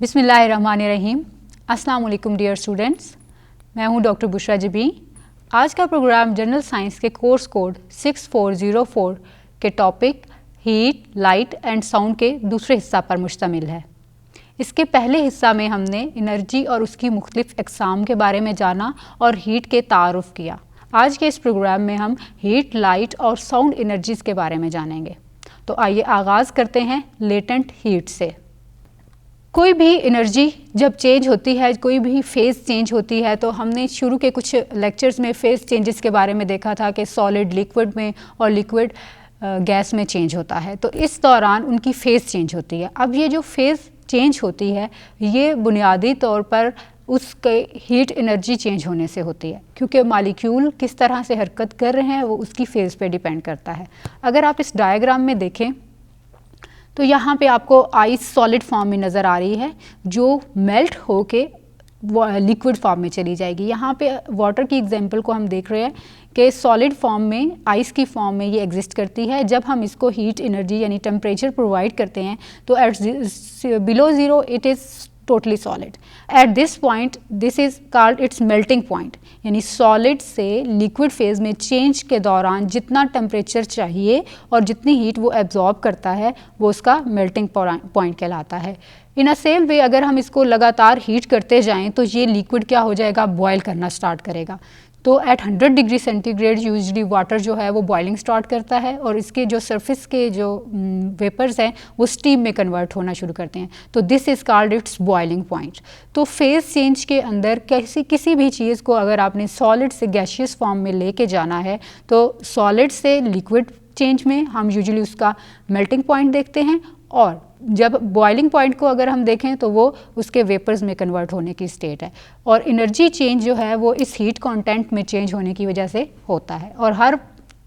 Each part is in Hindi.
बिस्मिल्लाहिर्रहमानिर्रहीम। अस्सलाम वालेकुम डियर स्टूडेंट्स, मैं हूं डॉक्टर बुशरा जबी। आज का प्रोग्राम जनरल साइंस के कोर्स कोड 6404 के topic heat, light and sound के दूसरे हिस्सा पर मुश्तमिल है। इसके पहले हिस्सा में हमने एनर्जी और उसकी मुख्तलिफ अक़साम के बारे में जाना और हीट के तारुफ़ किया। आज के इस प्रोग्राम में हम हीट, लाइट और साउंड एनर्जीज़ के बारे में जानेंगे। तो आइए आगाज़ करते हैं लेटेंट हीट से। कोई भी एनर्जी जब चेंज होती है, कोई भी फेज़ चेंज होती है, तो हमने शुरू के कुछ लेक्चर्स में फेज़ चेंजेस के बारे में देखा था कि सॉलिड लिक्विड में और लिक्विड गैस में चेंज होता है। तो इस दौरान उनकी फ़ेज़ चेंज होती है। अब ये जो फ़ेज़ चेंज होती है ये बुनियादी तौर पर उसके हीट एनर्जी चेंज होने से होती है, क्योंकि मालिक्यूल किस तरह से हरकत कर रहे हैं वो उसकी फ़ेज़ पे डिपेंड करता है। अगर आप इस डायग्राम में देखें तो यहाँ पे आपको आइस सॉलिड फॉर्म में नज़र आ रही है जो मेल्ट होके लिक्विड फॉर्म में चली जाएगी। यहाँ पे वाटर की एग्जांपल को हम देख रहे हैं कि सॉलिड फॉर्म में, आइस की फॉर्म में ये एग्जिस्ट करती है। जब हम इसको हीट एनर्जी यानी टेम्परेचर प्रोवाइड करते हैं तो at below zero it is totally solid. At this point this is called its melting point, यानी सॉलिड से लिक्विड फेज़ में चेंज के दौरान जितना टेम्परेचर चाहिए और जितनी हीट वो एब्जॉर्ब करता है वो उसका मेल्टिंग पॉइंट कहलाता है। इन अ सेम वे अगर हम इसको लगातार हीट करते जाएं तो ये लिक्विड क्या हो जाएगा, बॉयल करना स्टार्ट करेगा। तो at 100 degree centigrade usually water जो है वो बॉइलिंग स्टार्ट करता है और इसके जो सरफेस के जो वेपर्स हैं वो स्टीम में कन्वर्ट होना शुरू करते हैं। तो this is called it's boiling point. तो फेज़ चेंज के अंदर किसी भी चीज़ को अगर आपने सॉलिड से गैसियस फॉर्म में लेके जाना है तो सॉलिड से लिक्विड चेंज में हम यूजुअली उसका मेल्टिंग पॉइंट देखते हैं, और जब बॉइलिंग पॉइंट को अगर हम देखें तो वो उसके वेपर्स में कन्वर्ट होने की स्टेट है। और एनर्जी चेंज जो है वो इस हीट कंटेंट में चेंज होने की वजह से होता है, और हर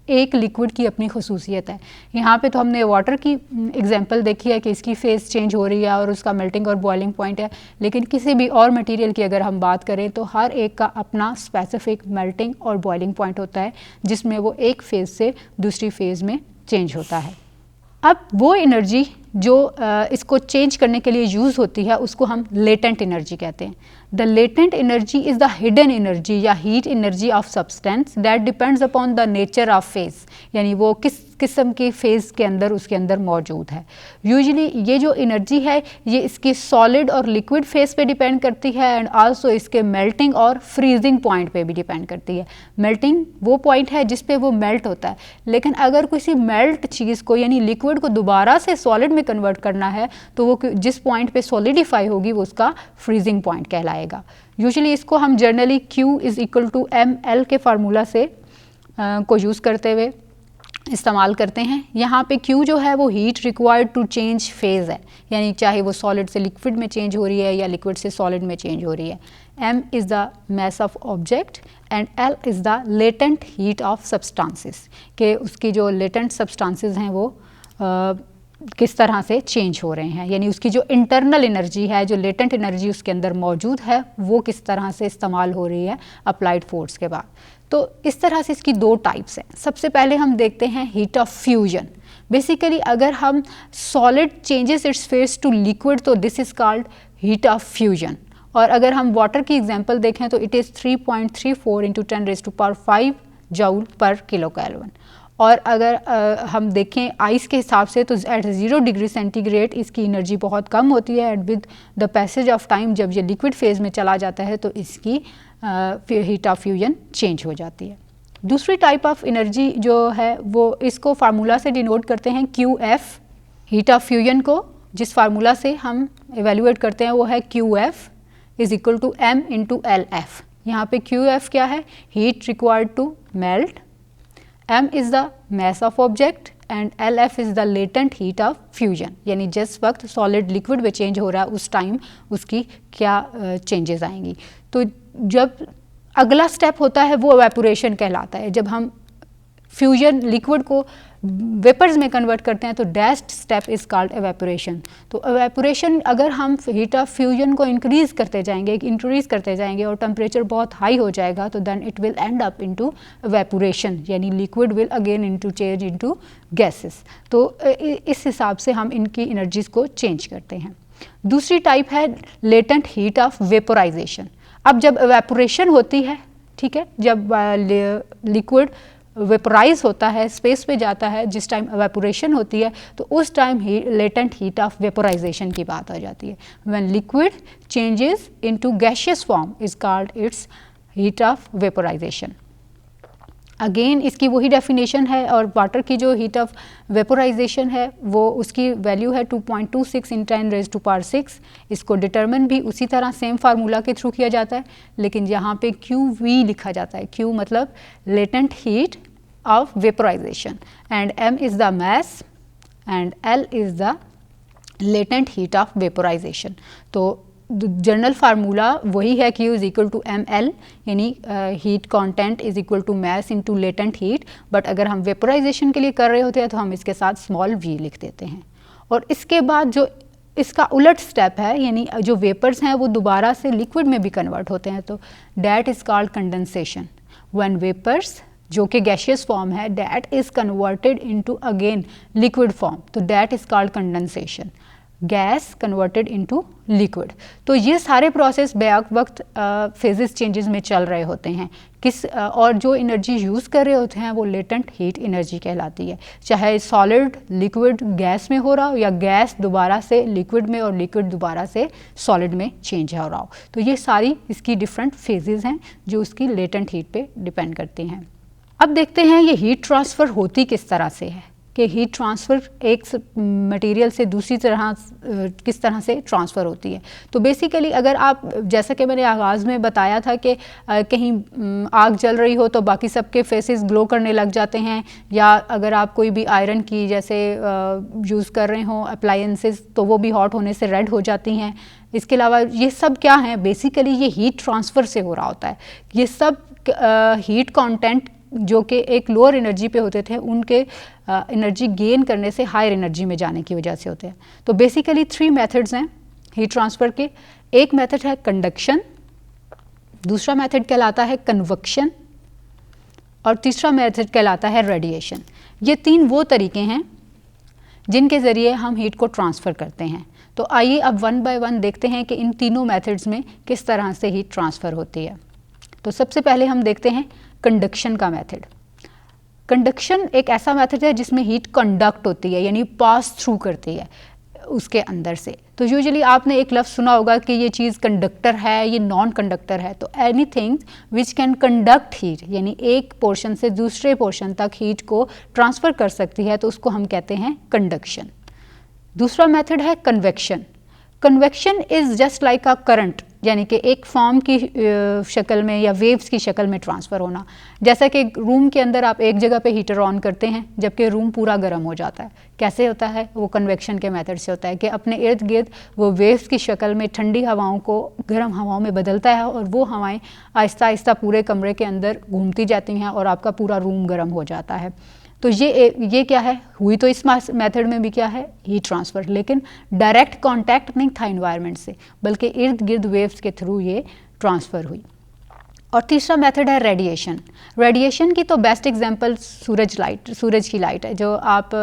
एक लिक्विड की अपनी खसूसियत है। यहाँ पे तो हमने वाटर की एग्जांपल देखी है कि इसकी फेज़ चेंज हो रही है और उसका मेल्टिंग और बॉइलिंग पॉइंट है, लेकिन किसी भी और मटेरियल की अगर हम बात करें तो हर एक का अपना स्पेसिफिक मेल्टिंग और बॉइलिंग पॉइंट होता है जिसमें वो एक फेज़ से दूसरी फेज़ में चेंज होता है। अब वो एनर्जी जो इसको चेंज करने के लिए यूज़ होती है उसको हम लेटेंट एनर्जी कहते हैं। The latent energy is the hidden energy या heat energy of substance that depends upon the nature of phase, यानी वो किस किस्म की फेज़ के अंदर उसके अंदर मौजूद है। यूजुअली ये जो एनर्जी है ये इसकी सॉलिड और लिक्विड फेज़ पे डिपेंड करती है एंड आल्सो इसके मेल्टिंग और फ्रीजिंग पॉइंट पे भी डिपेंड करती है। मेल्टिंग वो पॉइंट है जिस पे वो मेल्ट होता है, लेकिन अगर किसी मेल्ट चीज़ को यानी लिक्विड को दोबारा से सॉलिड में कन्वर्ट करना है तो वो जिस पॉइंट पे सॉलिडिफाई होगी वो उसका फ्रीजिंग पॉइंट कहलाएगा। यूजुअली इसको हम generally Q is equal to ml के फार्मूला से को यूज़ करते हुए इस्तेमाल करते हैं। यहाँ पे Q जो है वो heat required to change phase है, यानी चाहे वो सॉलिड से लिक्विड में चेंज हो रही है या लिक्विड से सॉलिड में चेंज हो रही है। M is the mass of object and L is the latent heat of substances, कि उसकी जो लेटेंट सब्सटेंसेस हैं वो किस तरह से चेंज हो रहे हैं, यानी उसकी जो इंटरनल एनर्जी है, जो लेटेंट एनर्जी उसके अंदर मौजूद है वो किस तरह से इस्तेमाल हो रही है अप्लाइड फोर्स के बाद। तो इस तरह से इसकी दो टाइप्स हैं। सबसे पहले हम देखते हैं हीट ऑफ फ्यूजन। बेसिकली अगर हम solid changes its phase to liquid तो this is called heat of fusion. और अगर हम वाटर की एग्जांपल देखें तो it is 3.34 into 10⁵ joule per kilo kelvin. और अगर हम देखें आइस के हिसाब से तो एट 0 डिग्री सेंटीग्रेड इसकी एनर्जी बहुत कम होती है, and with the passage of time जब ये लिक्विड फेज़ में चला जाता है तो इसकी हीट ऑफ फ्यूजन चेंज हो जाती है। दूसरी टाइप ऑफ एनर्जी जो है वो इसको फार्मूला से डिनोट करते हैं QF। हीट ऑफ फ्यूजन को जिस फार्मूला से हम एवेल्यूएट करते हैं वो है QF is equal to M into LF। यहाँ पे QF क्या है, heat required to melt, M is the mass of object and LF is the latent heat of fusion, यानी जिस वक्त सॉलिड लिक्विड में चेंज हो रहा है उस टाइम उसकी क्या चेंजेस आएंगी। तो जब अगला स्टेप होता है वो एवेपोरेशन कहलाता है। जब हम फ्यूजन लिक्विड को वेपर्स में कन्वर्ट करते हैं तो dashed step is called evaporation. तो एवेपोरेशन अगर हम हीट ऑफ फ्यूजन को इंक्रीज़ करते जाएंगे और टेम्परेचर बहुत हाई हो जाएगा तो then it will end up into evaporation, यानी liquid will again into change into gases. तो इस हिसाब से हम इनकी एनर्जीज़ को चेंज करते हैं। दूसरी टाइप है लेटेंट हीट ऑफ वेपोराइजेशन। अब जब एवेपोरेशन होती है, ठीक है, जब लिक्विड वेपोराइज होता है, स्पेस पे जाता है, जिस टाइम एवेपोरेशन होती है तो उस time he latent heat of vaporisation की बात आ जाती है। When liquid changes into gaseous form is called its heat of vaporisation. Again इसकी वही डेफिनेशन है, और वाटर की जो हीट ऑफ वेपोराइजेशन है वो उसकी वैल्यू है 2.26 × 10⁻⁶। इसको डिटरमिन भी उसी तरह सेम फार्मूला के थ्रू किया जाता है, लेकिन यहाँ पे QV लिखा जाता है। Q मतलब latent heat of vaporisation and M is the mass and L is the latent heat of vaporisation. तो जनरल फार्मूला वही है, Q is equal to ML, यानी heat content is equal to mass into latent heat. But अगर हम वेपोराइजेशन के लिए कर रहे होते हैं तो हम इसके साथ स्मॉल v लिख देते हैं। और इसके बाद जो इसका उलट स्टेप है, यानी जो वेपर्स हैं वो दोबारा से लिक्विड में भी कन्वर्ट होते हैं, तो that is called condensation. When vapours जो कि गैशियस फॉर्म है that is converted into again liquid form, तो that is called condensation. Gas converted into liquid. तो ये सारे प्रोसेस बैक वक्त फेजेस चेंजेस में चल रहे होते हैं। और जो एनर्जी यूज़ कर रहे होते हैं वो लेटेंट हीट एनर्जी कहलाती है, चाहे सॉलिड लिक्विड गैस में हो रहा हो या गैस दोबारा से लिक्विड में और लिक्विड दोबारा से सॉलिड में चेंज हो रहा हो। तो ये सारी इसकी डिफरेंट फेजेस हैं जो उसकी लेटेंट हीट पे डिपेंड करती हैं। अब देखते हैं ये हीट ट्रांसफ़र होती किस तरह से है, कि हीट ट्रांसफ़र एक मटेरियल से दूसरी तरह किस तरह से ट्रांसफ़र होती है। तो बेसिकली अगर आप, जैसा कि मैंने आगाज़ में बताया था कि कहीं आग जल रही हो तो बाकी सबके फेसेस ग्लो करने लग जाते हैं, या अगर आप कोई भी आयरन की जैसे यूज़ कर रहे हो अप्लायंसेस तो वो भी हॉट होने से रेड हो जाती हैं। इसके अलावा ये सब क्या है, बेसिकली ये हीट ट्रांसफ़र से हो रहा होता है। ये सब हीट कंटेंट जो कि एक लोअर एनर्जी पे होते थे उनके एनर्जी गेन करने से हायर एनर्जी में जाने की वजह से होते हैं। तो बेसिकली 3 मेथड्स हैं हीट ट्रांसफ़र के। एक मेथड है कंडक्शन, दूसरा मेथड कहलाता है कन्वक्शन, और तीसरा मेथड कहलाता है रेडिएशन। ये 3 वो तरीके हैं जिनके ज़रिए हम हीट को ट्रांसफ़र करते हैं। तो आइए अब 1 बाय 1 देखते हैं कि इन तीनों मेथड्स में किस तरह से हीट ट्रांसफ़र होती है। तो सबसे पहले हम देखते हैं कंडक्शन का मेथड। कंडक्शन एक ऐसा मेथड है जिसमें हीट कंडक्ट होती है, यानी पास थ्रू करती है उसके अंदर से। तो यूजुअली आपने एक लफ्ज़ सुना होगा कि ये चीज़ कंडक्टर है, ये नॉन कंडक्टर है। तो anything which can conduct heat, यानी एक पोर्शन से दूसरे पोर्शन तक हीट को ट्रांसफ़र कर सकती है, तो उसको हम कहते हैं कंडक्शन। दूसरा मेथड है convection. Convection is just like a current, यानी कि एक फॉर्म की शक्ल में या वेव्स की शक्ल में ट्रांसफ़र होना। जैसा कि रूम के अंदर आप एक जगह पे हीटर ऑन करते हैं जबकि रूम पूरा गर्म हो जाता है, कैसे होता है, वो कन्वेक्शन के मेथड से होता है कि अपने इर्द गिर्द वो वेव्स की शक्ल में ठंडी हवाओं को गर्म हवाओं में बदलता है और वो हवाएं आहिस्ता आहिस्ता पूरे कमरे के अंदर घूमती जाती हैं और आपका पूरा रूम गर्म हो जाता है। तो ये क्या है, हुई तो इस मेथड में भी क्या है, हीट ट्रांसफ़र, लेकिन डायरेक्ट कांटेक्ट नहीं था इन्वायरमेंट से, बल्कि इर्द गिर्द वेव्स के थ्रू ये ट्रांसफ़र हुई। और तीसरा मेथड है रेडिएशन। रेडिएशन की तो बेस्ट एग्जांपल सूरज की लाइट है। जो आप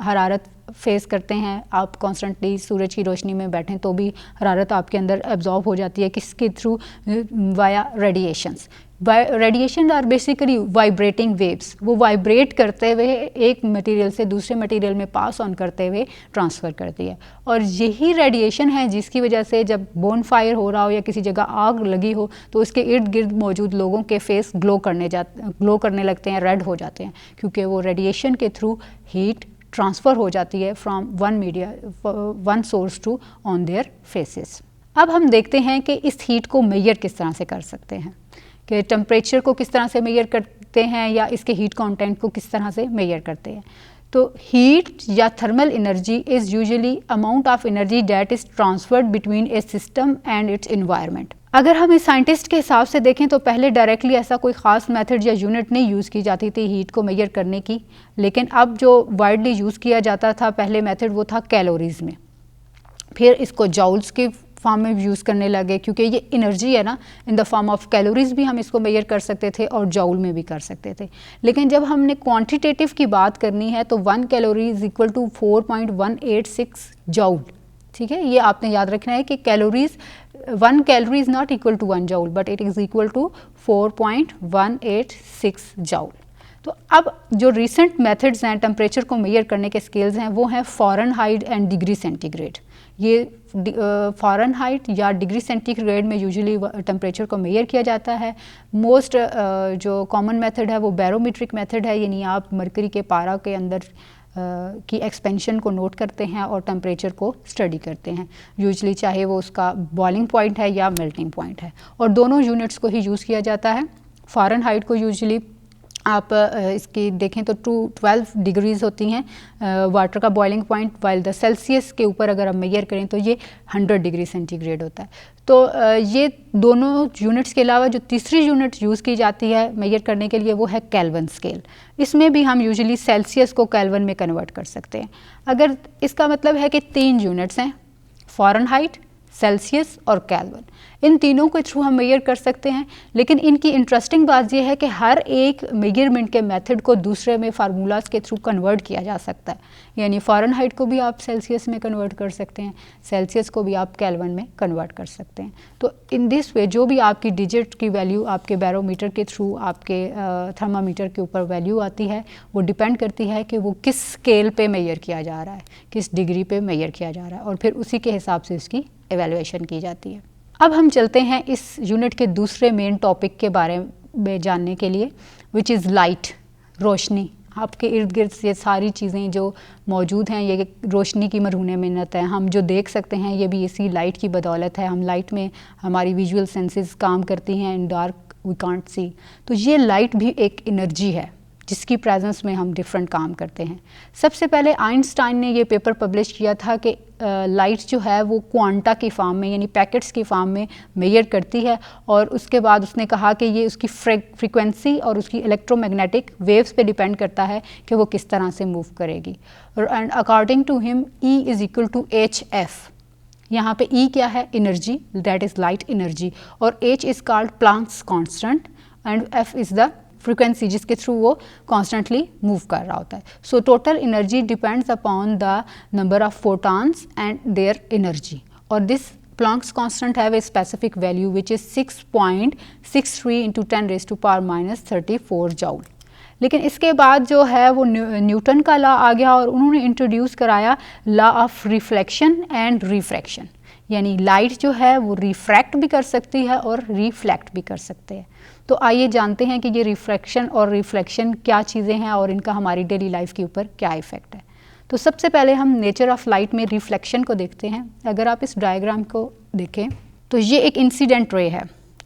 हरारत फेस करते हैं, आप कॉन्स्टेंटली सूरज की रोशनी में बैठें तो भी हरारत आपके अंदर एब्जॉर्ब हो जाती है, किसके through, via radiations. Radiation are basically vibrating waves, वो वाइब्रेट करते हुए एक मटेरियल से दूसरे मटेरियल में पास ऑन करते हुए ट्रांसफ़र करती है। और यही रेडिएशन है जिसकी वजह से जब बोन फायर हो रहा हो या किसी जगह आग लगी हो तो उसके इर्द गिर्द मौजूद लोगों के फेस ग्लो करने लगते हैं, रेड हो जाते हैं, क्योंकि वो रेडिएशन के थ्रू हीट ट्रांसफ़र हो जाती है from one source to on their faces. अब हम देखते हैं कि इस हीट को मेजर किस तरह से कर सकते हैं, कि टेम्परेचर को किस तरह से मेजर करते हैं या इसके हीट कंटेंट को किस तरह से मेजर करते हैं। तो हीट या thermal energy is usually amount of energy that is transferred between A system and it's environment. अगर हम इस साइंटिस्ट के हिसाब से देखें तो पहले डायरेक्टली ऐसा कोई ख़ास मेथड या यूनिट नहीं यूज़ की जाती थी हीट को मेजर करने की, लेकिन अब जो वाइडली यूज़ किया जाता था पहले मेथड वो था कैलोरीज़ में, फिर इसको जॉल्स के फॉर्म में यूज़ करने लगे, क्योंकि ये एनर्जी है ना, in the form of calories भी हम इसको मेजर कर सकते थे और जॉल में भी कर सकते थे। लेकिन जब हमने क्वांटिटेटिव की बात करनी है तो 1 calorie is equal to 4.186 joule, ठीक है, ये आपने याद रखना है कि calories 1 calorie is not equal to 1 joule but it is equal to 4.186 joule. तो अब जो रिसेंट मेथड्स हैं टेम्परेचर को मेजर करने के स्केल्स हैं वो हैं फ़ारेनहाइट एंड डिग्री सेंटीग्रेड। ये फ़ारेनहाइट या डिग्री सेंटीग्रेड में यूजुअली टेम्परेचर को मेजर किया जाता है। मोस्ट जो कॉमन मेथड है वो बैरोमीट्रिक मेथड है, यानी आप मरकरी के पारा के अंदर की एक्सपेंशन को नोट करते हैं और टेम्परेचर को स्टडी करते हैं, यूजुअली चाहे वो उसका बॉइलिंग पॉइंट है या मेल्टिंग पॉइंट है, और दोनों यूनिट्स को ही यूज़ किया जाता है। फ़ारेनहाइट को यूजुअली आप इसकी देखें तो 12 डिग्रीज़ होती हैं वाटर का boiling point, while the Celsius के ऊपर अगर आप मेजर करें तो ये 100 डिग्री सेंटीग्रेड होता है। तो ये दोनों यूनिट्स के अलावा जो तीसरी यूनिट यूज़ की जाती है मेजर करने के लिए वो है केल्विन स्केल। इसमें भी हम यूजुअली सेल्सियस को केल्विन में कन्वर्ट कर सकते हैं। अगर इसका मतलब है कि 3 यूनिट्स हैं, फ़ारेनहाइट, सेल्सियस और केल्विन, इन तीनों के थ्रू हम मेजर कर सकते हैं। लेकिन इनकी इंटरेस्टिंग बात यह है कि हर एक मेजरमेंट के मेथड को दूसरे में फार्मूलाज के थ्रू कन्वर्ट किया जा सकता है, यानी फ़ारेनहाइट को भी आप सेल्सियस में कन्वर्ट कर सकते हैं, सेल्सियस को भी आप केल्विन में कन्वर्ट कर सकते हैं। तो इन दिस वे जो भी आपकी डिजिट की वैल्यू आपके बैरोमीटर के थ्रू आपके थर्मामीटर के ऊपर वैल्यू आती है वो डिपेंड करती है कि वो किस स्केल पे मेजर किया जा रहा है, किस डिग्री पे मेजर किया जा रहा है, और फिर उसी के हिसाब से इसकी एवेल्युएशन की जाती है। अब हम चलते हैं इस यूनिट के दूसरे मेन टॉपिक के बारे में जानने के लिए, विच इज़ लाइट, रोशनी। आपके इर्द गिर्द ये सारी चीज़ें जो मौजूद हैं ये रोशनी की मरहून मिन्नत है। हम जो देख सकते हैं ये भी इसी लाइट की बदौलत है। हम लाइट में हमारी विजुअल सेंसेस काम करती हैं, in dark we can't see. तो ये लाइट भी एक एनर्जी है जिसकी प्रेजेंस में हम डिफरेंट काम करते हैं। सबसे पहले आइंस्टाइन ने ये पेपर पब्लिश किया था कि लाइट जो है वो क्वांटा की फॉर्म में यानी पैकेट्स की फॉर्म में मेजर करती है, और उसके बाद उसने कहा कि ये उसकी फ्रीक्वेंसी और उसकी इलेक्ट्रोमैग्नेटिक वेव्स पे डिपेंड करता है कि वो किस तरह से मूव करेगी। And according to him E is equal to HF। यहाँ पे E क्या है? Energy, that is light energy, और H is called Planck's constant and F is the frequency जिसके थ्रू वो कॉन्स्टेंटली मूव कर रहा होता है। So total energy depends upon the number of photons and their energy, और this Planck's constant have a specific value which is 6.63 into 10⁻34 joule. लेकिन इसके बाद जो है वो न्यूटन का लॉ आ गया और उन्होंने इंट्रोड्यूस कराया law of reflection and refraction, यानी लाइट जो है वो रिफ्रैक्ट भी कर सकती है और रिफ्लेक्ट भी कर सकते हैं। तो आइए जानते हैं कि ये रिफ्रैक्शन और रिफ्लेक्शन क्या चीज़ें हैं और इनका हमारी डेली लाइफ के ऊपर क्या इफ़ेक्ट है। तो सबसे पहले हम नेचर ऑफ लाइट में रिफ्लेक्शन को देखते हैं। अगर आप इस डायग्राम को देखें तो ये एक इंसिडेंट रे है।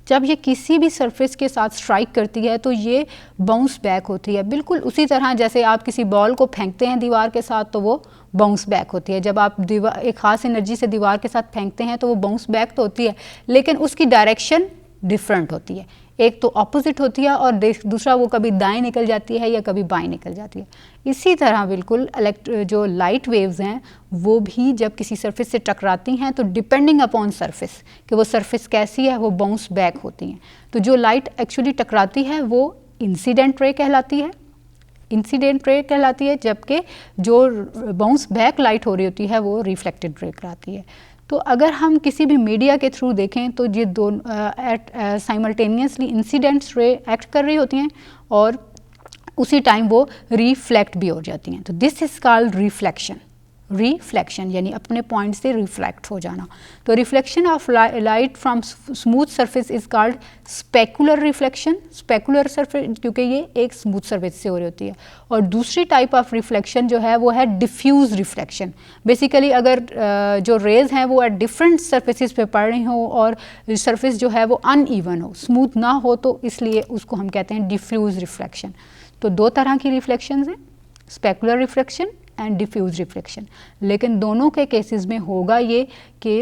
जब ये किसी भी सरफेस के साथ स्ट्राइक करती है तो ये बाउंस बैक होती है, बिल्कुल उसी तरह जैसे आप किसी बॉल को फेंकते हैं दीवार के साथ तो वो बाउंस बैक होती है। जब आप दीवार एक ख़ास एनर्जी से दीवार के साथ फेंकते हैं तो वो बाउंस बैक तो होती है, लेकिन उसकी डायरेक्शन डिफरेंट होती है। एक तो ऑपोजिट होती है और दूसरा वो कभी दाएं निकल जाती है या कभी बाएं निकल जाती है। इसी तरह बिल्कुल जो लाइट वेव्स हैं वो भी जब किसी सरफेस से टकराती हैं तो डिपेंडिंग अपॉन सरफेस कि वो सरफेस कैसी है वो बाउंस बैक होती हैं। तो जो लाइट एक्चुअली टकराती है वो इंसिडेंट रे कहलाती है, जबकि जो बाउंस बैक लाइट हो रही होती है वो रिफ्लेक्टेड रे कहलाती है। तो अगर हम किसी भी मीडिया के थ्रू देखें तो ये दोनों साइमल्टेनियसली इंसिडेंट्स रे एक्ट कर रही होती हैं और उसी टाइम वो रिफ्लेक्ट भी हो जाती हैं। तो दिस इज़ कॉल्ड रिफ्लेक्शन यानी अपने पॉइंट से रिफ्लेक्ट हो जाना। तो reflection of light from smooth surface is called specular reflection, specular surface क्योंकि ये एक स्मूथ सरफेस से हो रही होती है। और दूसरी टाइप ऑफ रिफ्लेक्शन जो है वो है डिफ्यूज़ रिफ्लेक्शन। बेसिकली अगर जो रेज़ हैं वो एट डिफरेंट सरफेसेस पे पड़ रही हो और सरफेस जो है वो अनइवन हो, स्मूथ ना हो, तो इसलिए उसको हम कहते हैं डिफ्यूज़ रिफ्लेक्शन। तो दो तरह की रिफ्लेक्शंस हैं, specular reflection and diffuse reflection. लेकिन दोनों के केसेस में होगा ये कि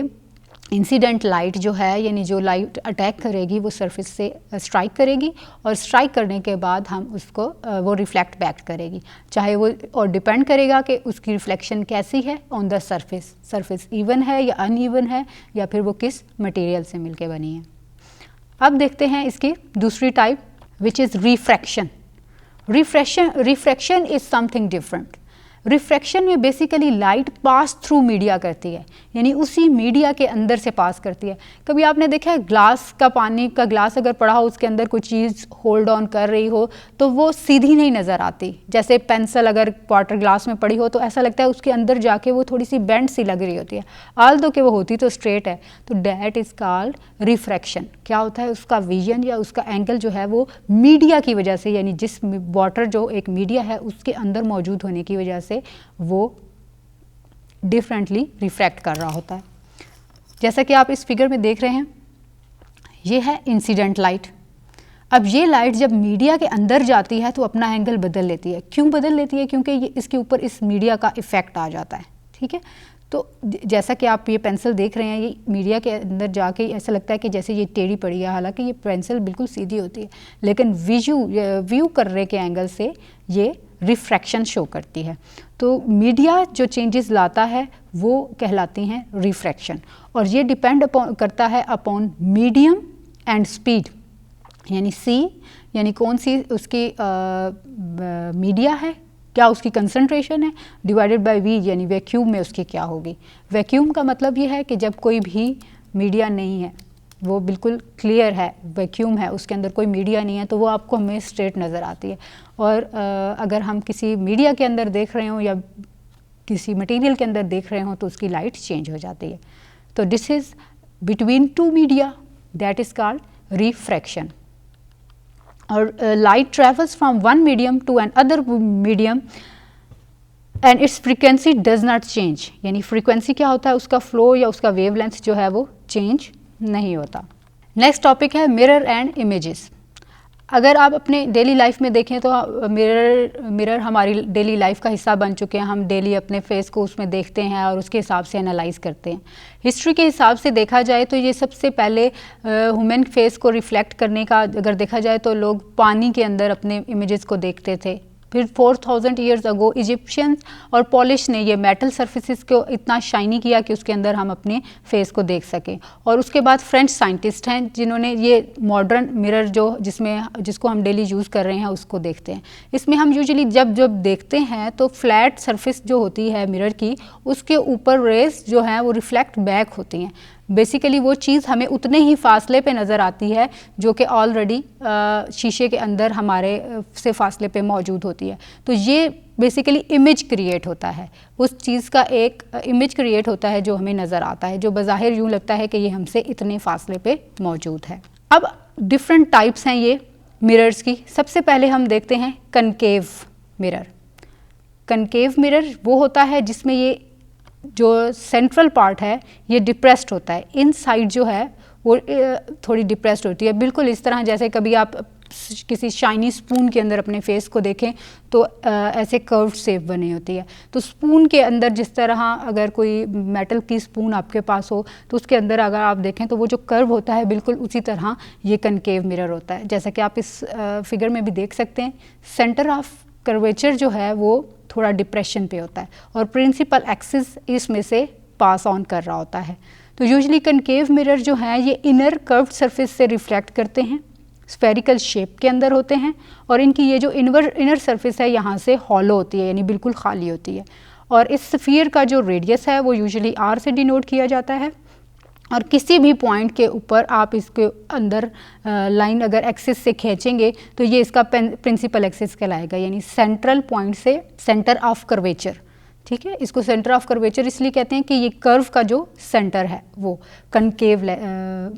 इंसिडेंट लाइट जो है यानी जो लाइट अटैक करेगी वो सरफेस से स्ट्राइक करेगी और स्ट्राइक करने के बाद हम उसको वो रिफ्लेक्ट बैक करेगी, चाहे वो और डिपेंड करेगा कि उसकी रिफ्लेक्शन कैसी है ऑन द सरफेस इवन है या अनइवन है या फिर वो किस मटेरियल से मिलके बनी है। अब देखते हैं इसकी दूसरी type which is refraction. Refraction is something different. Refraction में basically light pass through media करती है, यानी उसी मीडिया के अंदर से पास करती है। कभी आपने देखा है ग्लास का, पानी का ग्लास अगर पड़ा हो, उसके अंदर कोई चीज़ होल्ड ऑन कर रही हो तो वो सीधी नहीं नज़र आती। जैसे पेंसिल अगर वाटर ग्लास में पड़ी हो तो ऐसा लगता है उसके अंदर जाके वो थोड़ी सी बेंड सी लग रही होती है, आल दो कि वो होती तो स्ट्रेट है। तो डैट इज़ कॉल्ड रिफ्रैक्शन। क्या होता है, उसका विजन या उसका एंगल जो है वो मीडिया की वजह से, यानी जिस वाटर जो एक मीडिया है उसके अंदर मौजूद होने की वजह से वो डिफरेंटली रिफ्रैक्ट कर रहा होता है। जैसा कि आप इस फिगर में देख रहे हैं, ये है इंसिडेंट लाइट। अब ये लाइट जब मीडिया के अंदर जाती है तो अपना एंगल बदल लेती है। क्यों बदल लेती है? क्योंकि ये इसके ऊपर इस मीडिया का इफ़ेक्ट आ जाता है। ठीक है, तो जैसा कि आप ये पेंसिल देख रहे हैं, ये मीडिया के अंदर जाके ऐसा लगता है कि जैसे ये टेढ़ी पड़ी है, हालांकि ये पेंसिल बिल्कुल सीधी होती है, लेकिन व्यू करने के एंगल से ये रिफ्रैक्शन शो करती है। तो मीडिया जो चेंजेस लाता है वो कहलाती हैं रिफ्रैक्शन, और ये डिपेंड करता है अपॉन मीडियम एंड स्पीड, यानी सी यानी कौन सी उसकी मीडिया है, क्या उसकी कंसंट्रेशन है, डिवाइडेड बाय वी यानी वैक्यूम में उसकी क्या होगी। वैक्यूम का मतलब ये है कि जब कोई भी मीडिया नहीं है, वो बिल्कुल क्लियर है, वैक्यूम है, उसके अंदर कोई मीडिया नहीं है, तो वो आपको हमें स्ट्रेट नज़र आती है। और अगर हम किसी मीडिया के अंदर देख रहे हों या किसी मटेरियल के अंदर देख रहे हों तो उसकी लाइट चेंज हो जाती है। तो this is between two media, that is called refraction. और light travels from one medium to another medium and its frequency does not change, यानी फ्रीक्वेंसी क्या होता है, उसका फ्लो या उसका वेवलेंथ जो है वो चेंज नहीं होता। नेक्स्ट टॉपिक है मिरर एंड इमेजेस। अगर आप अपने डेली लाइफ में देखें तो मिरर हमारी डेली लाइफ का हिस्सा बन चुके हैं। हम डेली अपने फेस को उसमें देखते हैं और उसके हिसाब से एनालाइज करते हैं। हिस्ट्री के हिसाब से देखा जाए तो ये सबसे पहले ह्यूमन फेस को रिफ्लेक्ट करने का अगर देखा जाए तो लोग पानी के अंदर अपने इमेजेस को देखते थे। फिर 4000 ईयर्स अगो इजिप्शियंस और पॉलिश ने ये मेटल सर्फेसिस को इतना शाइनी किया कि उसके अंदर हम अपने फेस को देख सकें। और उसके बाद फ्रेंच साइंटिस्ट हैं जिन्होंने ये मॉडर्न मिरर जिसको हम डेली यूज़ कर रहे हैं उसको देखते हैं। इसमें हम यूजुअली जब देखते हैं तो फ्लैट सरफेस जो होती है मिरर की, उसके ऊपर रेस जो हैं वो रिफ्लेक्ट बैक होती हैं। बेसिकली वो चीज़ हमें उतने ही फासले पे नज़र आती है जो कि ऑलरेडी शीशे के अंदर हमारे से फासले पे मौजूद होती है। तो ये बेसिकली इमेज क्रिएट होता है, उस चीज़ का एक इमेज क्रिएट होता है जो हमें नज़र आता है, जो बज़ाहिर यूँ लगता है कि ये हमसे इतने फासले पे मौजूद है। अब डिफरेंट टाइप्स हैं ये मिरर्स की। सबसे पहले हम देखते हैं कनकेव मिरर। कनकेव मिरर वो होता है जिसमें ये जो सेंट्रल पार्ट है ये डिप्रेस्ड होता है, इन साइड जो है वो थोड़ी डिप्रेस्ड होती है, बिल्कुल इस तरह जैसे कभी आप किसी शाइनी स्पून के अंदर अपने फेस को देखें तो ऐसे कर्व शेप बनी होती है। तो स्पून के अंदर जिस तरह अगर कोई मेटल की स्पून आपके पास हो तो उसके अंदर अगर आप देखें तो वो जो कर्व होता है बिल्कुल उसी तरह ये कनकेव मिरर होता है। जैसा कि आप इस फिगर में भी देख सकते हैं, सेंटर ऑफ कर्वेचर जो है वो थोड़ा डिप्रेशन पे होता है और प्रिंसिपल एक्सिस इसमें से पास ऑन कर रहा होता है। तो यूजुअली कनकेव मिरर जो हैं ये इनर कर्व्ड सरफेस से रिफ्लेक्ट करते हैं, स्फेरिकल शेप के अंदर होते हैं और इनकी ये जो इनर सरफेस है यहाँ से हॉलो होती है, यानी बिल्कुल खाली होती है। और इस स्फीयर का जो रेडियस है वो यूजुअली आर से डिनोट किया जाता है और किसी भी पॉइंट के ऊपर आप इसके अंदर लाइन अगर एक्सिस से खींचेंगे तो ये इसका प्रिंसिपल एक्सिस कहलाएगा, यानी सेंट्रल पॉइंट से सेंटर ऑफ कर्वेचर। ठीक है, इसको सेंटर ऑफ कर्वेचर इसलिए कहते हैं कि ये कर्व का जो सेंटर है वो कनकेव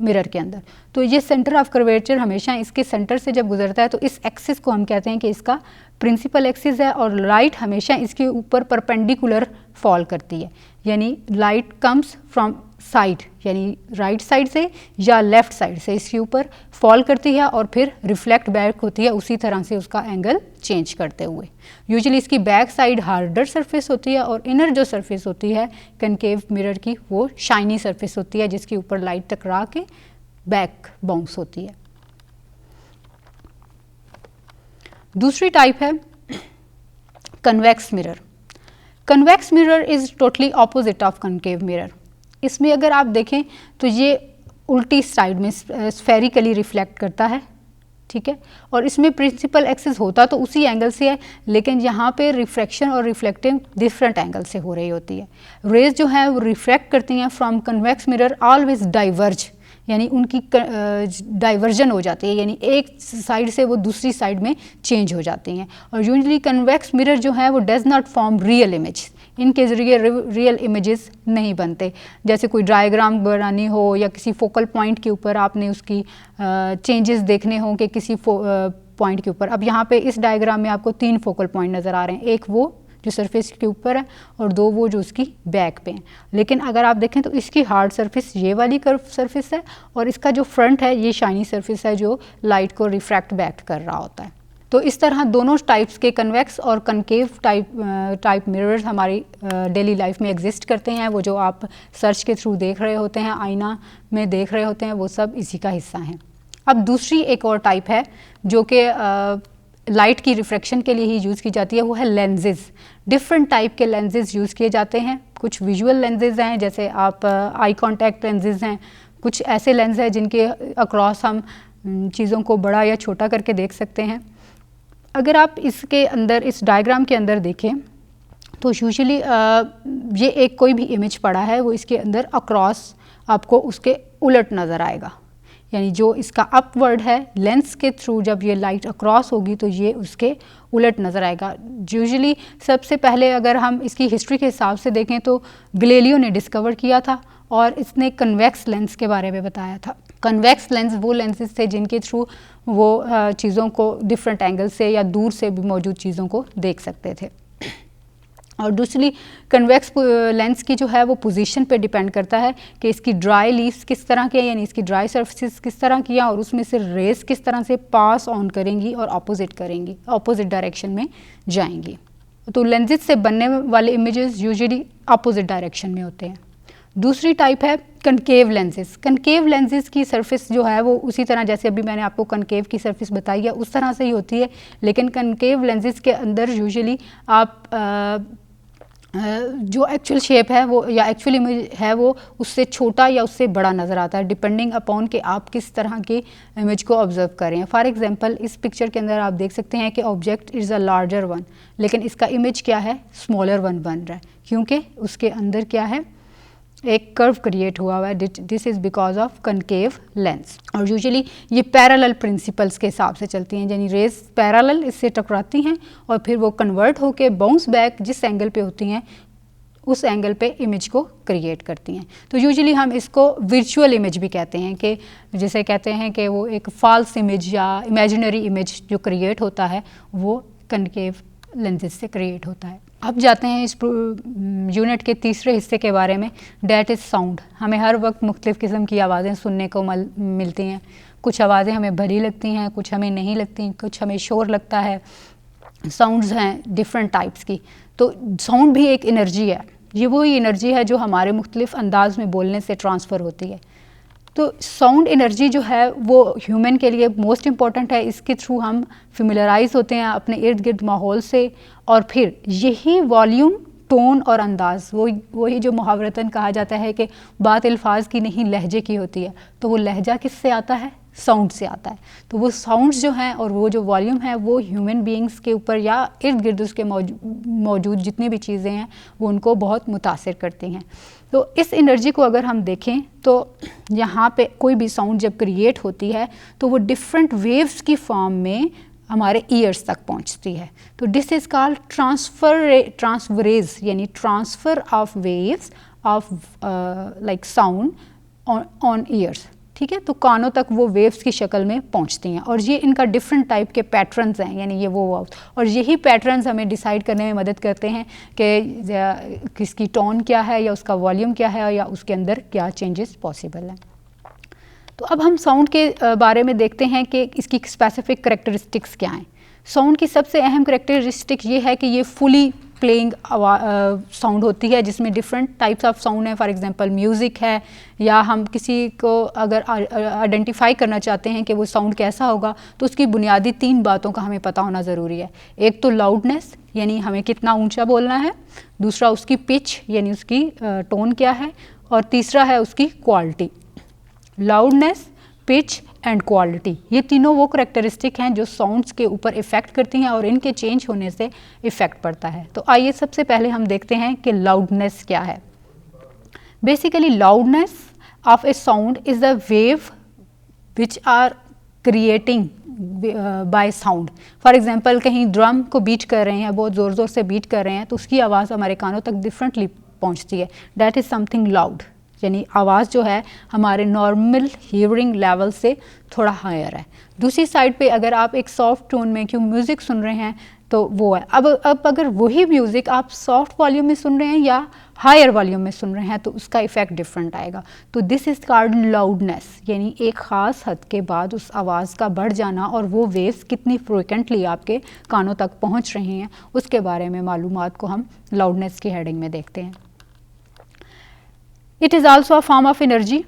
मिरर के अंदर, तो ये सेंटर ऑफ कर्वेचर हमेशा इसके सेंटर से जब गुजरता है तो इस एक्सिस को हम कहते हैं कि इसका प्रिंसिपल एक्सिस है और लाइट हमेशा इसके ऊपर परपेंडिकुलर फॉल करती है, यानी लाइट कम्स फ्रॉम साइड, यानी राइट साइड से या लेफ़्ट साइड से इसके ऊपर फॉल करती है और फिर रिफ्लेक्ट बैक होती है उसी तरह से उसका एंगल चेंज करते हुए। यूजुअली इसकी बैक साइड हार्डर सरफेस होती है और इनर जो सरफेस होती है कनकेव मिरर की वो शाइनी सरफेस होती है जिसके ऊपर लाइट टकरा के बैक बाउंस होती है। दूसरी टाइप है convex mirror. Convex mirror is totally opposite of concave mirror. इसमें अगर आप देखें तो ये उल्टी साइड में स्फेरिकली रिफ्लेक्ट करता है, ठीक है। और इसमें प्रिंसिपल एक्सिस होता तो उसी एंगल से है, लेकिन यहाँ पे रिफ्रैक्शन और रिफ्लेक्टिंग डिफरेंट एंगल से हो रही होती है। रेज जो है वो रिफ्रैक्ट करती हैं from convex mirror always diverge, यानी उनकी डाइवर्जन हो जाती है, यानी एक साइड से वो दूसरी साइड में चेंज हो जाती हैं। और यूजुअली कन्वेक्स मिरर जो है वो does not form real image, इनके ज़रिए रियल इमेजेस नहीं बनते। जैसे कोई डायग्राम बनानी हो या किसी फोकल पॉइंट के ऊपर आपने उसकी चेंजेस देखने हों कि किसी पॉइंट के ऊपर, अब यहाँ पे इस डायग्राम में आपको 3 फोकल पॉइंट नज़र आ रहे हैं, एक वो जो सरफेस के ऊपर है और 2 वो जो उसकी बैक पे हैं। लेकिन अगर आप देखें तो इसकी हार्ड सरफेस ये वाली कर्व सरफेस है और इसका जो फ्रंट है ये शाइनी सरफेस है जो लाइट को रिफ्रैक्ट बैक कर रहा होता है। तो इस तरह दोनों टाइप्स के कन्वेक्स और कनकेव टाइप मिरर्स हमारी डेली लाइफ में एग्जिस्ट करते हैं। वो जो आप सर्च के थ्रू देख रहे होते हैं, आईना में देख रहे होते हैं, वो सब इसी का हिस्सा हैं। अब दूसरी एक और टाइप है जो कि लाइट की रिफ्रैक्शन के लिए ही यूज़ की जाती है, वो है लेंजेज़। डिफरेंट टाइप के लेंजेज़ यूज़ किए जाते हैं। कुछ विजुअल लेंजेज़ हैं, जैसे आप आई कॉन्टैक्ट लेंजेज़ हैं। कुछ ऐसे लेंस हैं जिनके अक्रॉस हम चीज़ों को बड़ा या छोटा करके देख सकते हैं। अगर आप इसके अंदर, इस डायग्राम के अंदर देखें तो यूजुअली ये एक कोई भी इमेज पड़ा है, वो इसके अंदर अक्रॉस आपको उसके उलट नज़र आएगा, यानी जो इसका अपवर्ड है लेंस के थ्रू जब ये लाइट अक्रॉस होगी तो ये उसके उलट नज़र आएगा। यूजुअली सबसे पहले अगर हम इसकी हिस्ट्री के हिसाब से देखें तो गैलीलियो ने डिस्कवर किया था और इसने कन्वेक्स लेंस के बारे में बताया था। कन्वेक्स लेंस वो लेंसेज थे जिनके थ्रू वो चीज़ों को डिफरेंट एंगल से या दूर से भी मौजूद चीज़ों को देख सकते थे। और दूसरी कन्वेक्स लेंस की जो है वो पोजीशन पे डिपेंड करता है कि इसकी ड्राई लीव्स किस तरह के हैं, यानी इसकी ड्राई सर्फेसिस किस तरह की हैं और उसमें से रेस किस तरह से पास ऑन करेंगी और अपोजिट करेंगी, अपोजिट डायरेक्शन में जाएंगी। तो लेंसेज से बनने वाले इमेजेस यूजुअली अपोजिट डायरेक्शन में होते हैं। दूसरी टाइप है कनकेव लेंसेज। कनकेव लेंसेज की सरफेस जो है वो उसी तरह जैसे अभी मैंने आपको कनकेव की सरफेस बताई है उस तरह से ही होती है, लेकिन कनकेव लेंसेज के अंदर यूजुअली आप जो एक्चुअल शेप है वो या एक्चुअल इमेज है वो उससे छोटा या उससे बड़ा नज़र आता है, डिपेंडिंग अपॉन कि आप किस तरह की इमेज को ऑब्जर्व कर रहे हैं। फॉर एग्जांपल इस पिक्चर के अंदर आप देख सकते हैं कि object is a larger one, लेकिन इसका इमेज क्या है, स्मॉलर वन बन रहा है, क्योंकि उसके अंदर क्या है, एक कर्व क्रिएट हुआ है। This is because of concave lens. और यूजुअली ये पैरेलल प्रिंसिपल्स के हिसाब से चलती हैं, यानी रेज पैरेलल इससे टकराती हैं और फिर वो कन्वर्ट होके बाउंस बैक जिस एंगल पे होती हैं उस एंगल पे इमेज को क्रिएट करती हैं। तो यूजुअली हम इसको वर्चुअल इमेज भी कहते हैं, कि जिसे कहते हैं कि वो एक फॉल्स इमेज या इमेजिनरी इमेज जो क्रिएट होता है वो कनकेव लेंसेज से क्रिएट होता है। अब जाते हैं इस यूनिट के तीसरे हिस्से के बारे में, डैट इज़ साउंड। हमें हर वक्त मुख्तलिफ़ किस्म की आवाज़ें सुनने को मिलती हैं। कुछ आवाज़ें हमें भली लगती हैं, कुछ हमें नहीं लगती, कुछ हमें शोर लगता है। साउंड्स हैं डिफरेंट टाइप्स की। तो साउंड भी एक एनर्जी है, ये वही एनर्जी है जो हमारे मुख्तलिफ़ अंदाज में बोलने से ट्रांसफ़र होती है। तो साउंड एनर्जी जो है वो ह्यूमन के लिए मोस्ट इम्पॉर्टेंट है। इसके थ्रू हम फेमिलराइज होते हैं अपने इर्द गिर्द माहौल से, और फिर यही वॉल्यूम, टोन और अंदाज़ वही जो मुहावरतन कहा जाता है कि बात अल्फाज की नहीं लहजे की होती है, तो वो लहजा किससे आता है, साउंड से आता है। तो वो साउंड्स जो हैं और वो जो वॉल्यूम है वो ह्यूमन बीइंग्स के ऊपर या इर्द गिर्द उसके मौजूद जितनी भी चीज़ें हैं वो उनको बहुत मुतासिर करती हैं। तो इस एनर्जी को अगर हम देखें तो यहाँ पे कोई भी साउंड जब क्रिएट होती है तो वो डिफरेंट वेव्स की फॉर्म में हमारे ईयर्स तक पहुँचती है। तो दिस इज़ कॉल्ड ट्रांसफरेज, यानी transfer of waves of like sound on years. ठीक है, तो कानों तक वो वेव्स की शक्ल में पहुंचती हैं और ये इनका डिफरेंट टाइप के पैटर्न्स हैं, यानी ये वो और यही पैटर्न्स हमें डिसाइड करने में मदद करते हैं कि किसकी टोन क्या है या उसका वॉल्यूम क्या है या उसके अंदर क्या चेंजेस पॉसिबल हैं। तो अब हम साउंड के बारे में देखते हैं कि इसकी स्पेसिफिक करैक्टरिस्टिक्स क्या हैं। साउंड की सबसे अहम करैक्टरिस्टिक ये है कि ये फुली प्लेइंग साउंड होती है, जिसमें डिफरेंट टाइप्स ऑफ साउंड है। फॉर एग्जांपल म्यूज़िक है, या हम किसी को अगर आइडेंटिफाई करना चाहते हैं कि वो साउंड कैसा होगा तो उसकी बुनियादी 3 बातों का हमें पता होना ज़रूरी है। एक तो लाउडनेस, यानी हमें कितना ऊंचा बोलना है, दूसरा उसकी पिच यानी उसकी टोन क्या है, और तीसरा है उसकी quality. Loudness, pitch and quality, ये तीनों वो करेक्टरिस्टिक हैं जो साउंड्स के ऊपर इफ़ेक्ट करती हैं और इनके चेंज होने से इफ़ेक्ट पड़ता है। तो आइए सबसे पहले हम देखते हैं कि लाउडनेस क्या है। Basically loudness of a sound is the wave which are creating by sound. For example कहीं ड्रम को बीट कर रहे हैं, बहुत ज़ोर ज़ोर से बीट कर रहे हैं, तो उसकी आवाज़ हमारे कानों तक डिफरेंटली पहुंचती है। दैट इज़ समथिंग लाउड, यानी आवाज़ जो है हमारे नॉर्मल हियरिंग लेवल से थोड़ा हायर है। दूसरी साइड पे अगर आप एक सॉफ्ट टोन में क्यों म्यूज़िक सुन रहे हैं तो वो है। अब अगर वही म्यूज़िक आप सॉफ्ट वॉल्यूम में सुन रहे हैं या हायर वॉल्यूम में सुन रहे हैं तो उसका इफ़ेक्ट डिफरेंट आएगा। तो दिस इज़ कॉल्ड लाउडनेस, यानी एक ख़ास हद के बाद उस आवाज़ का बढ़ जाना और वो वेव्स कितनी फ्रिक्वेंटली आपके कानों तक पहुंच रही हैं उसके बारे में मालूमात को हम लाउडनेस की हेडिंग में देखते हैं। It is also a form of energy.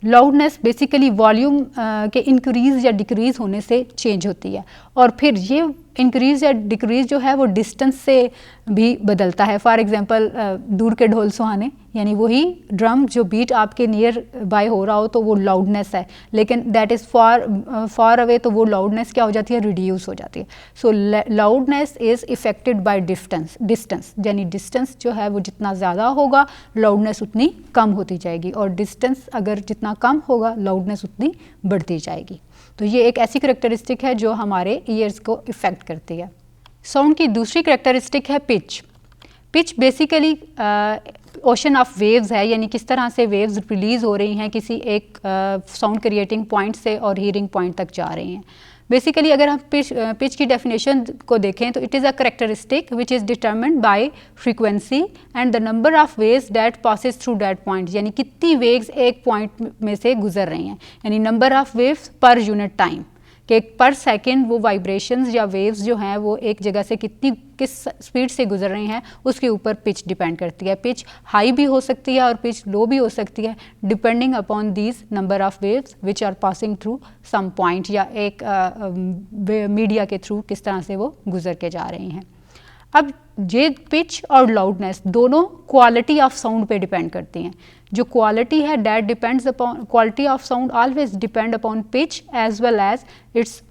Loudness basically volume के इंक्रीज़ या डिक्रीज़ होने से चेंज होती है और फिर ये इंक्रीज़ या डिक्रीज़ जो है वो डिस्टेंस से भी बदलता है। फॉर एग्जांपल दूर के ढोल सुहाने, यानी वही ड्रम जो बीट आपके नियर बाय हो रहा हो तो वो लाउडनेस है, लेकिन दैट इज़ फॉर अवे तो वो लाउडनेस क्या हो जाती है, रिड्यूस हो जाती है। So loudness is affected by distance, यानी डिस्टेंस जो है वो जितना ज़्यादा होगा लाउडनेस उतनी कम होती जाएगी और डिस्टेंस अगर जितना कम होगा लाउडनेस उतनी बढ़ती जाएगी। तो ये एक ऐसी करेक्टरिस्टिक है जो हमारे ईयर्स को इफ़ेक्ट करती है। साउंड की दूसरी करेक्टरिस्टिक है pitch. Pitch basically ocean of waves है, यानी किस तरह से वेव्स रिलीज़ हो रही हैं किसी एक साउंड क्रिएटिंग पॉइंट से और हीयरिंग पॉइंट तक जा रही हैं। बेसिकली अगर हम पिच की डेफिनेशन को देखें तो it is a characteristic which is determined bye frequency and the number of waves that passes through that point, यानी कितनी वेव्स एक पॉइंट में से गुजर रही हैं, यानी number of waves per unit time, कि पर सेकेंड वो वाइब्रेशंस या वेव्स जो हैं वो एक जगह से किस स्पीड से गुजर रही हैं उसके ऊपर पिच डिपेंड करती है। पिच हाई भी हो सकती है और पिच लो भी हो सकती है depending upon these number of waves which are passing through some point, या एक मीडिया के थ्रू किस तरह से वो गुजर के जा रही हैं। अब ये पिच और लाउडनेस दोनों क्वालिटी ऑफ साउंड पे डिपेंड करती हैं। जो क्वालिटी है that depends upon, quality of sound always depend upon pitch as well as its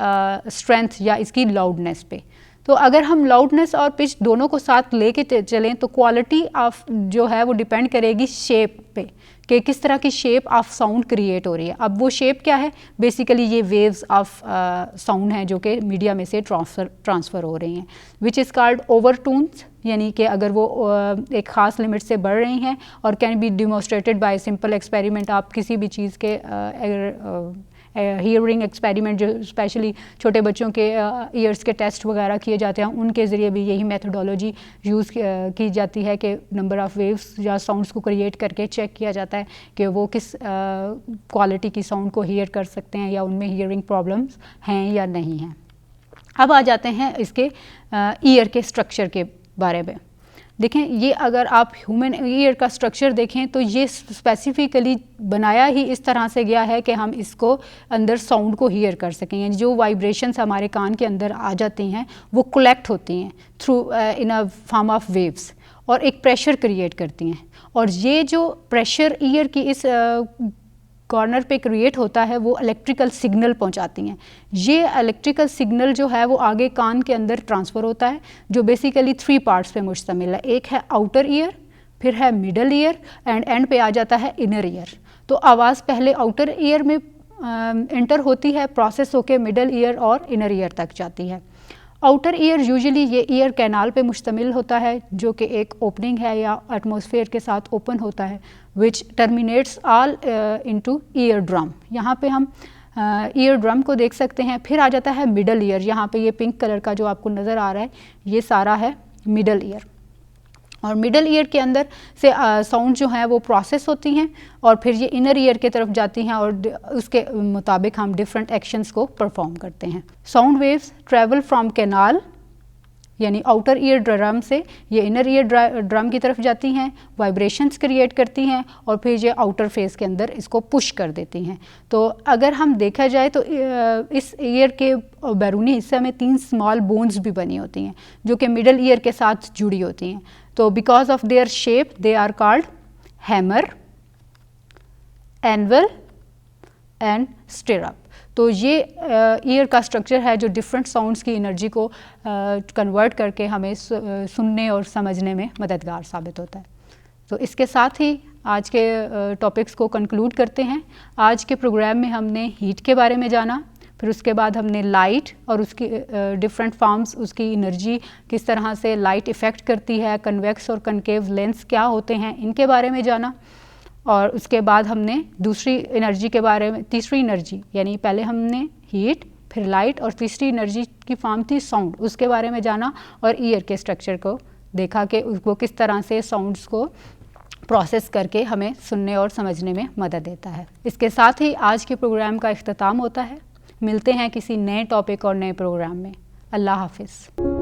strength या इसकी लाउडनेस पे। तो अगर हम लाउडनेस और पिच दोनों को साथ लेके चलें तो क्वालिटी ऑफ जो है वो डिपेंड करेगी शेप पे, कि किस तरह की शेप ऑफ साउंड क्रिएट हो रही है। अब वो शेप क्या है, बेसिकली ये वेव्स ऑफ साउंड हैं जो कि मीडिया में से ट्रांसफ़र हो रही हैं, विच इज़ कॉल्ड ओवरटोन्स, यानी कि अगर वो एक ख़ास लिमिट से बढ़ रही हैं और can be demonstrated by simple experiment. आप किसी भी चीज़ के हियरिंग एक्सपेरिमेंट जो स्पेशली छोटे बच्चों के ईयर्स के टेस्ट वगैरह किए जाते हैं उनके ज़रिए भी यही मेथोडोलॉजी यूज़ की जाती है कि नंबर ऑफ़ वेव्स या साउंड्स को क्रिएट करके चेक किया जाता है कि वो किस क्वालिटी की साउंड को हियर कर सकते हैं या उनमें हियरिंग प्रॉब्लम्स हैं या नहीं हैं। अब आ जाते हैं इसके ईयर के स्ट्रक्चर के बारे में। देखें, ये अगर आप ह्यूमन ईयर का स्ट्रक्चर देखें तो ये स्पेसिफिकली बनाया ही इस तरह से गया है कि हम इसको अंदर साउंड को हियर कर सकें, यानी जो वाइब्रेशंस हमारे कान के अंदर आ जाती हैं वो कलेक्ट होती हैं through in a form of waves और एक प्रेशर क्रिएट करती हैं, और ये जो प्रेशर ईयर की इस कॉर्नर पे क्रिएट होता है वो इलेक्ट्रिकल सिग्नल पहुंचाती हैं। ये इलेक्ट्रिकल सिग्नल जो है वो आगे कान के अंदर ट्रांसफ़र होता है, जो बेसिकली 3 पार्ट्स पे मुश्तमिल है। एक है आउटर ईयर, फिर है मिडल ईयर एंड एंड पे आ जाता है इनर ईयर। तो आवाज़ पहले आउटर ईयर में एंटर होती है, प्रोसेस होके मिडल ईयर और इनर ईयर तक जाती है। आउटर ईयर यूजुअली ये ईयर कैनाल पे मुश्तमिल होता है जो कि एक ओपनिंग है या एटमॉस्फेयर के साथ ओपन होता है, which terminates all into eardrum. यहाँ पे हम ईयर ड्रम को देख सकते हैं। फिर आ जाता है मिडल ईयर, यहाँ पे ये पिंक कलर का जो आपको नज़र आ रहा है ये सारा है मिडल ईयर, और मिडल ईयर के अंदर से साउंड जो है वो प्रोसेस होती हैं और फिर ये इनर ईयर की तरफ जाती हैं और उसके मुताबिक हम डिफरेंट एक्शंस को परफॉर्म करते हैं। Sound waves travel from canal, यानी आउटर ईयर ड्रम से ये इनर ईयर ड्रम की तरफ जाती हैं, वाइब्रेशंस क्रिएट करती हैं और फिर ये आउटर फेस के अंदर इसको पुश कर देती हैं। तो अगर हम देखा जाए तो इस ईयर के बैरूनी हिस्से में 3 स्मॉल बोन्स भी बनी होती हैं जो कि मिडल ईयर के साथ जुड़ी होती हैं। तो because of their shape they are called hammer, anvil and stirrup. तो ये ईयर का स्ट्रक्चर है जो डिफरेंट साउंड्स की एनर्जी को कन्वर्ट करके हमें सुनने और समझने में मददगार साबित होता है। तो इसके साथ ही आज के टॉपिक्स को कंक्लूड करते हैं। आज के प्रोग्राम में हमने हीट के बारे में जाना, फिर उसके बाद हमने लाइट और उसकी डिफरेंट फॉर्म्स, उसकी एनर्जी किस तरह से लाइट इफ़ेक्ट करती है, कन्वेक्स और कनकेव लेंस क्या होते हैं, इनके बारे में जाना। और उसके बाद हमने दूसरी एनर्जी के बारे में, तीसरी एनर्जी यानी पहले हमने हीट, फिर लाइट और तीसरी एनर्जी की फॉर्म थी साउंड, उसके बारे में जाना और ईयर के स्ट्रक्चर को देखा कि उसको किस तरह से साउंड्स को प्रोसेस करके हमें सुनने और समझने में मदद देता है। इसके साथ ही आज के प्रोग्राम का इख्तिताम होता है। मिलते हैं किसी नए टॉपिक और नए प्रोग्राम में। अल्लाह हाफिज़।